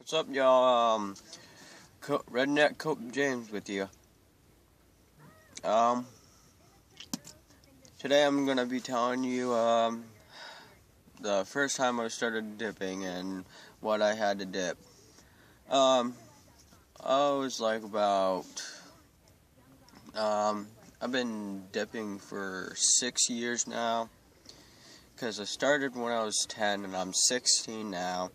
What's up, y'all? Redneck Cope James with you. Today I'm gonna be telling you the first time I started dipping and what I had to dip. I was like about I've been dipping for 6 years now, because I started when I was 10 and I'm 16 now.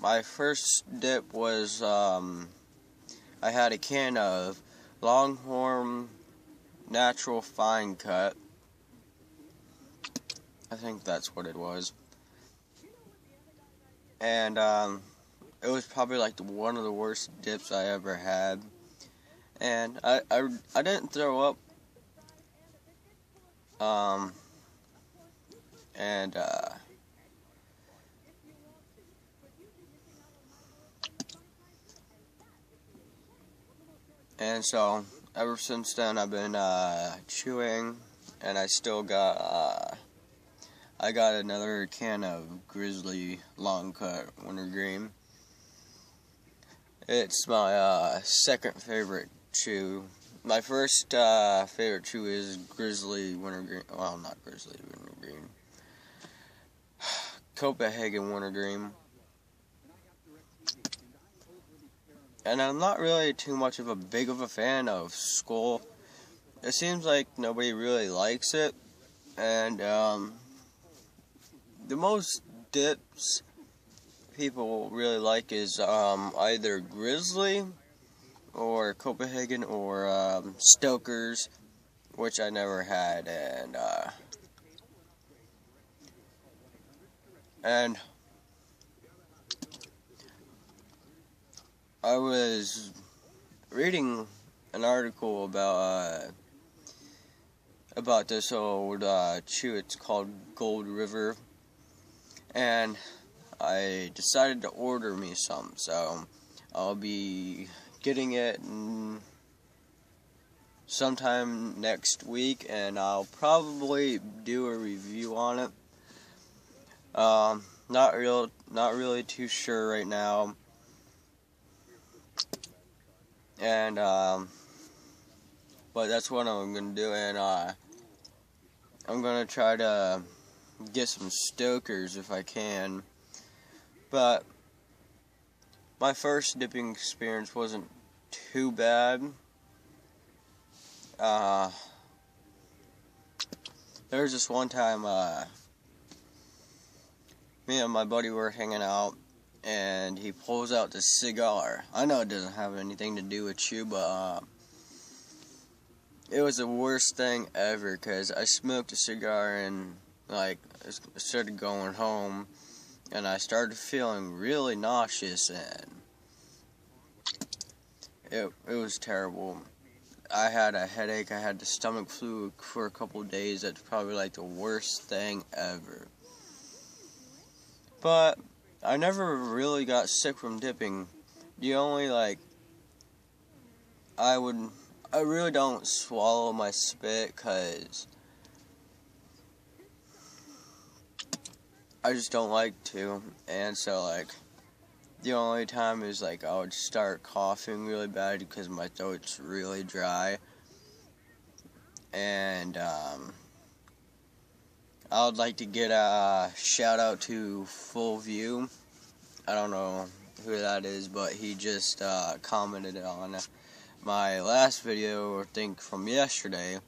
My first dip was, I had a can of Longhorn Natural Fine Cut. I think that's what it was. And, it was probably like one of the worst dips I ever had. And I didn't throw up. And so, ever since then, I've been chewing, and I still got, I got another can of Grizzly Long Cut Wintergreen. It's my second favorite chew. My first favorite chew is Grizzly Wintergreen. Well, not Grizzly Wintergreen. Copenhagen Wintergreen. And I'm not really too much of a big of a fan of Skull. It seems like nobody really likes it. And the most dips people really like is either Grizzly or Copenhagen or Stoker's, which I never had. And I was reading an article about this old chew. It's called Gold River, and I decided to order me some, so I'll be getting it sometime next week, and I'll probably do a review on it. Not really too sure right now. And, but that's what I'm gonna do, and, I'm gonna try to get some Stokers if I can. But my first dipping experience wasn't too bad. There was this one time, me and my buddy were hanging out, and he pulls out this cigar. I know it doesn't have anything to do with chew, but it was the worst thing ever, because I smoked a cigar and like I started going home, and I started feeling really nauseous, and it was terrible. I had a headache, I had the stomach flu for a couple of days. That's probably like the worst thing ever. But I never really got sick from dipping. The only, I really don't swallow my spit, because I just don't like to. And so, the only time is, I would start coughing really bad because my throat's really dry. And, I would like to get a shout out to Full View. I don't know who that is, but he just commented on my last video, I think from yesterday.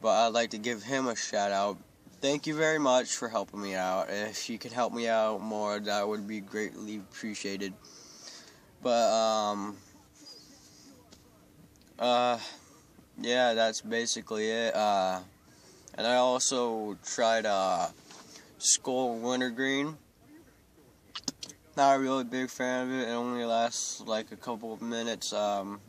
But I'd like to give him a shout out. Thank you very much for helping me out. If you could help me out more, that would be greatly appreciated. But yeah, that's basically it. And I also tried Skull Wintergreen. Not a really big fan of it. It only lasts a couple of minutes. Like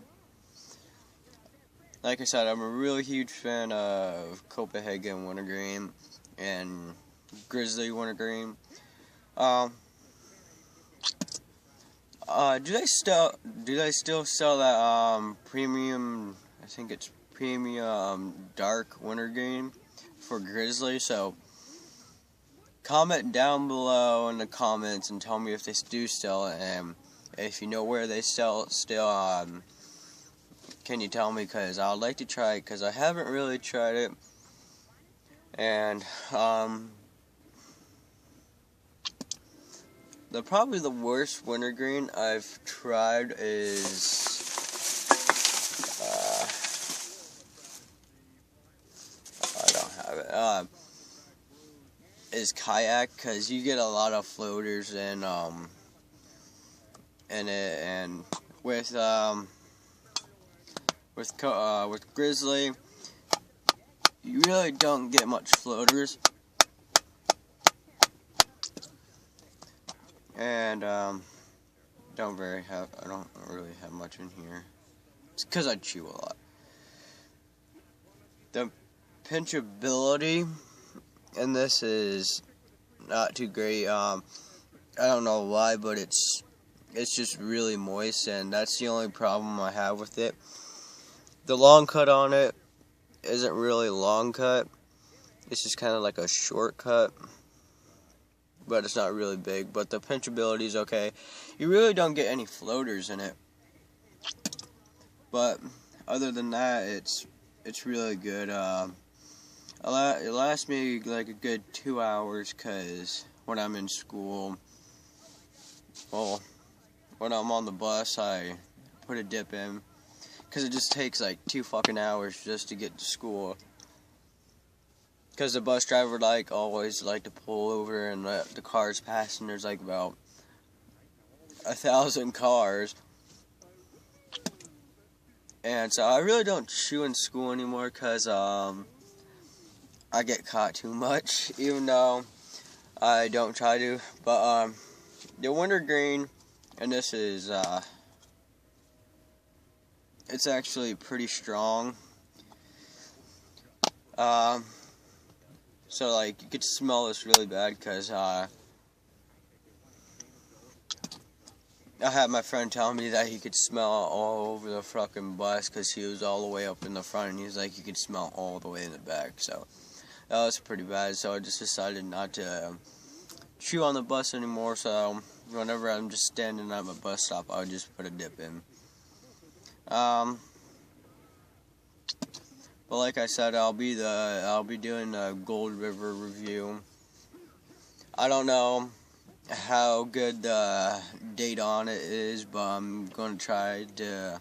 I said, I'm a really huge fan of Copenhagen Wintergreen and Grizzly Wintergreen. Do they still sell that premium? I think it's premium dark wintergreen for Grizzly. So comment down below in the comments and tell me if they do sell it, and if you know where they sell it still, can you tell me, because I would like to try it, because I haven't really tried it. And probably the worst wintergreen I've tried is I don't have it. Is kayak, because you get a lot of floaters in it, and with Grizzly, you really don't get much floaters, and I don't really have much in here. It's because I chew a lot. The pinchability in this is not too great. I don't know why, but it's just really moist, and that's the only problem I have with it. The long cut on it isn't really long cut. It's just kind of like a short cut, but it's not really big. But the pinchability is okay. You really don't get any floaters in it, but other than that, it's really good. It lasts me like a good 2 hours, because when I'm in school, well, when I'm on the bus, I put a dip in, because it just takes like 2 fucking hours just to get to school. Because the bus driver always like to pull over and let the cars pass, and there's like about 1,000 cars. And so I really don't chew in school anymore, because I get caught too much, even though I don't try to. But the wintergreen, and this is it's actually pretty strong. So like you could smell this really bad, because I had my friend tell me that he could smell all over the fucking bus, because he was all the way up in the front, and he was like, you could smell all the way in the back. So that was pretty bad. So I just decided not to chew on the bus anymore. So whenever I'm just standing at my bus stop, I would just put a dip in. But like I said, I'll be doing a Gold River review. I don't know how good the date on it is, but I'm going to try to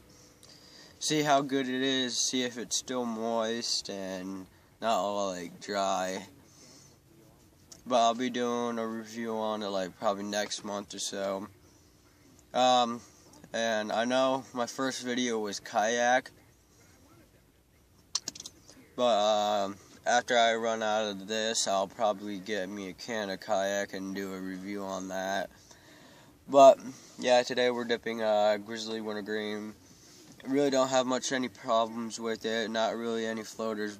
see how good it is, see if it's still moist and not all like dry. But I'll be doing a review on it like probably next month or so. And I know my first video was kayak, but after I run out of this, I'll probably get me a can of kayak and do a review on that. But yeah, today we're dipping Grizzly Wintergreen. Really don't have any problems with it. Not really any floaters.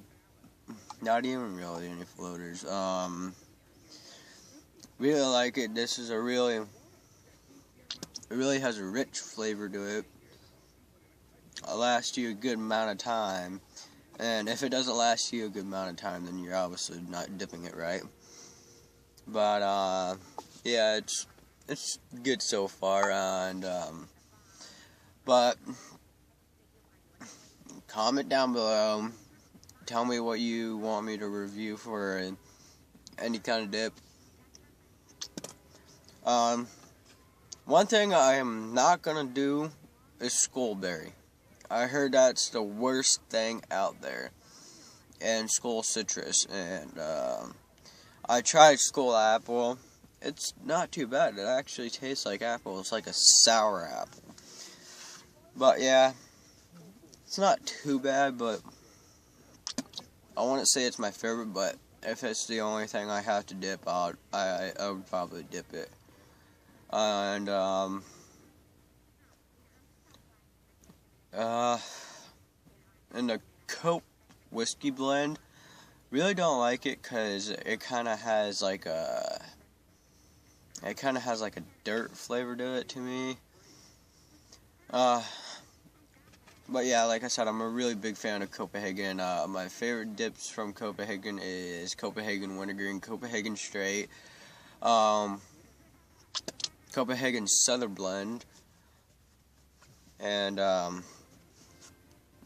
Not even really any floaters. Really like it. This is it really has a rich flavor to it. It'll last you a good amount of time. And if it doesn't last you a good amount of time, then you're obviously not dipping it right. But yeah, it's good so far. And but comment down below. Tell me what you want me to review for any kind of dip. One thing I am not gonna do is Skullberry. I heard that's the worst thing out there, and Skull Citrus, and I tried Skull Apple. It's not too bad. It actually tastes like apple. It's like a sour apple. But yeah, it's not too bad, but I wouldn't say it's my favorite, but if it's the only thing I have to dip out, I would probably dip it. And the Cope whiskey blend, really don't like it, because it kind of has like a dirt flavor to it to me. But yeah, like I said, I'm a really big fan of Copenhagen. My favorite dips from Copenhagen is Copenhagen Wintergreen, Copenhagen Straight, Copenhagen Sutherland. And,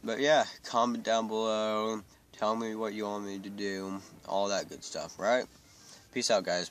but yeah, comment down below. Tell me what you want me to do. All that good stuff, right? Peace out, guys.